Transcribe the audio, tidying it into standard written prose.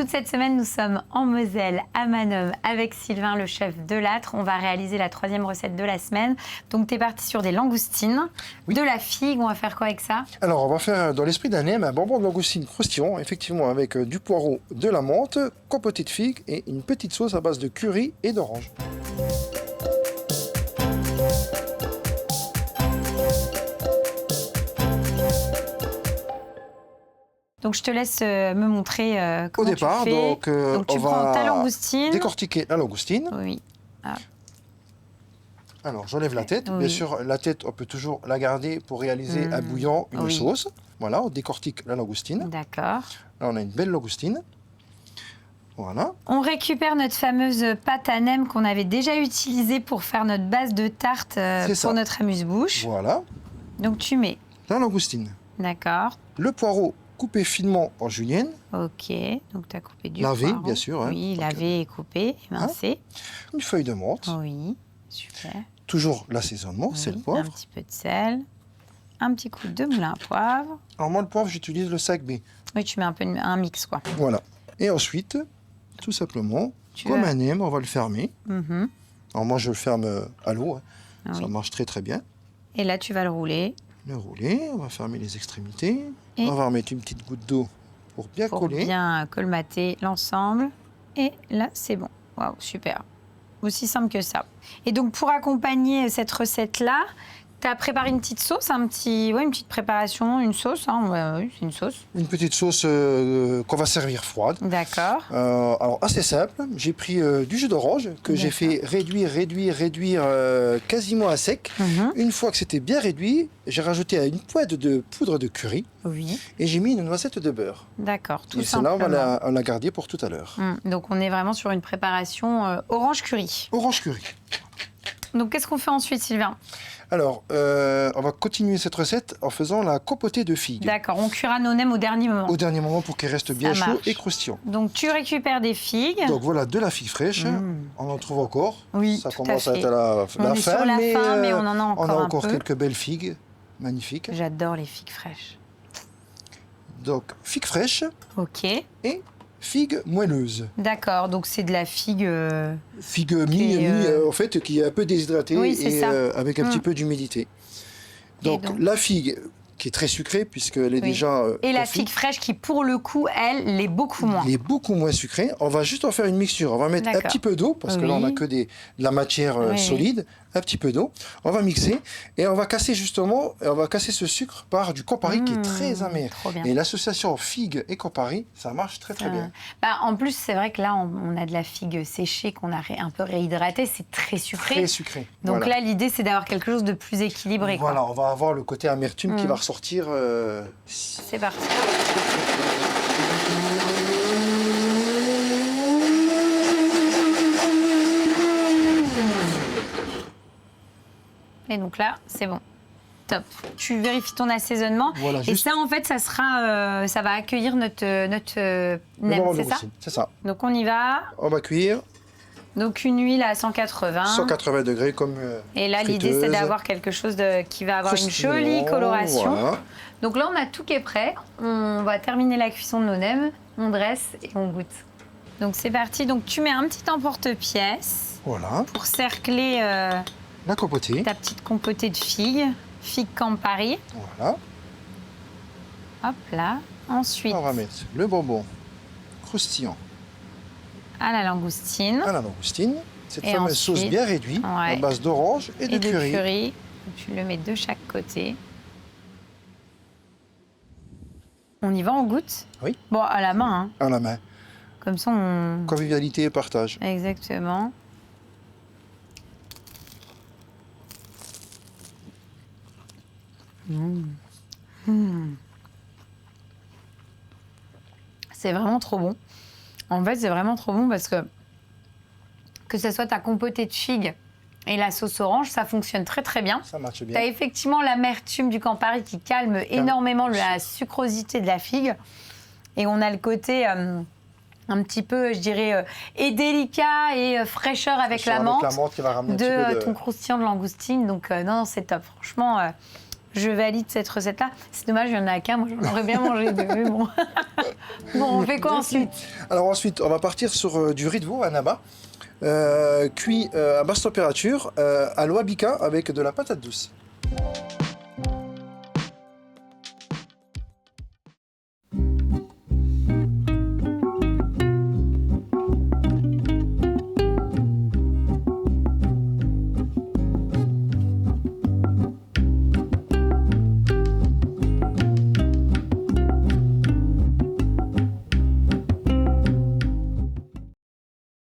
toute cette semaine, nous sommes en Moselle, à Manom, avec Sylvain, le chef de l'âtre. On va réaliser la 3e recette de la semaine. Donc, tu es parti sur des langoustines, de la figue. On va faire quoi avec ça? Alors, on va faire, dans l'esprit d'un nem, un bonbon de langoustine croustillant, effectivement, avec du poireau, de la menthe, compoté de figues et une petite sauce à base de curry et d'orange. Donc, je te laisse me montrer comment Au départ, tu fais. donc, tu on prends va ta langoustine. décortiquer la langoustine. Oui. Ah. Alors, j'enlève la tête. Oui. Bien sûr, la tête, on peut toujours la garder pour réaliser un bouillon, une sauce. Voilà, on décortique la langoustine. D'accord. Là, on a une belle langoustine. Voilà. On récupère notre fameuse pâte à nem qu'on avait déjà utilisée pour faire notre base de tarte pour notre amuse-bouche. Voilà. Donc, tu mets. La langoustine. D'accord. Le poireau coupé finement en julienne. Ok, donc tu as coupé du lavé, poireau. bien sûr. Hein. Oui, lavé et coupé, émincé. Une feuille de menthe. Oui, super. Toujours l'assaisonnement, c'est le poivre. Un petit peu de sel. Un petit coup de moulin à poivre. Alors moi, le poivre, j'utilise le 5B. Oui, tu mets un peu un mix, quoi. Voilà. Et ensuite, tout simplement, comme un nem, on va le fermer. Alors moi, je le ferme à l'eau. Hein. Ça marche très très bien. Et là, tu vas le rouler. Le rouler, on va fermer les extrémités. Et on va remettre une petite goutte d'eau pour bien coller. Pour bien colmater l'ensemble. Et là, c'est bon. Waouh, super. Aussi simple que ça. Et donc, pour accompagner cette recette-là, tu as préparé une petite sauce, une petite préparation, une sauce. Hein, oui, c'est une sauce. Une petite sauce qu'on va servir froide. D'accord. Alors, assez simple. J'ai pris du jus d'orange que j'ai fait réduire quasiment à sec. Une fois que c'était bien réduit, j'ai rajouté une pointe de poudre de curry. Oui. Et j'ai mis une noisette de beurre. D'accord, tout et simplement. celle-là, on l'a gardée pour tout à l'heure. Donc, on est vraiment sur une préparation orange curry. Orange curry. Donc, qu'est-ce qu'on fait ensuite, Sylvain? Alors, on va continuer cette recette en faisant la compotée de figues. D'accord, on cuira nos nems au dernier moment. Au dernier moment pour qu'ils restent bien chauds et croustillants. Donc, tu récupères des figues. Donc, voilà, de la figue fraîche. On en trouve encore. Oui, ça tout commence à à fait. être à la On est fin. sur la fin, mais on en a encore on a un encore peu. quelques belles figues. Magnifiques. J'adore les figues fraîches. Donc, figues fraîches. Ok. Et figues moelleuses. D'accord, donc c'est de la figue... Figue en fait, qui est un peu déshydratée et avec un petit peu d'humidité. Donc, la figue qui est très sucrée puisqu'elle est déjà et la figue fraîche qui, pour le coup, elle, l'est beaucoup moins. Elle est beaucoup moins sucrée. On va juste en faire une mixture. On va mettre un petit peu d'eau parce que là, on n'a que de la matière solide. Un petit peu d'eau. On va mixer et on va casser ce sucre par du Campari qui est très amer. Et l'association figue et Campari, ça marche très très bien. En plus, c'est vrai que là, on a de la figue séchée qu'on a un peu réhydratée. C'est très sucré. Très sucré. Donc là, l'idée, c'est d'avoir quelque chose de plus équilibré. Voilà, on va avoir le côté amertume qui va ressortir. C'est parti. Et donc là, c'est bon. Top. Tu vérifies ton assaisonnement. Voilà, et ça, en fait, ça va accueillir notre nem, c'est ça? C'est ça. Donc on y va. On va cuire. Donc une huile à 180. 180 degrés comme et là, l'idée, c'est d'avoir quelque chose qui va avoir une jolie coloration. Voilà. Donc là, on a tout qui est prêt. On va terminer la cuisson de nos nems. On dresse et on goûte. Donc c'est parti. Donc tu mets un petit emporte-pièce. Voilà. Pour cercler la compotée. Ta petite compotée de figues. Figue Campari. Voilà. Hop là. Ensuite. On va mettre le bonbon croustillant. À la langoustine. À la langoustine. Cette fameuse sauce bien réduite à base d'orange et de curry. Tu le mets de chaque côté. On y va, on goûte? Oui. Bon, à la main. Hein. À la main. Comme ça, on... Convivialité et partage. Exactement. C'est vraiment trop bon. En fait, c'est vraiment trop bon parce que ce soit ta compotée de figues et la sauce orange, ça fonctionne très très bien. Ça marche bien. Tu as effectivement l'amertume du Campari qui calme énormément la sucrosité de la figue. Et on a le côté un petit peu, je dirais, et délicat et fraîcheur avec la menthe qui va ramener de ton croustillant de langoustine. Donc non, c'est top. Franchement, je valide cette recette-là. C'est dommage, il n'y en a qu'un. Moi, j'en aurais bien mangé deux. Mais bon. Bon, on fait quoi ensuite? Alors ensuite, on va partir sur du riz de veau, un abat, cuit à basse température, à l'eau à bica avec de la patate douce.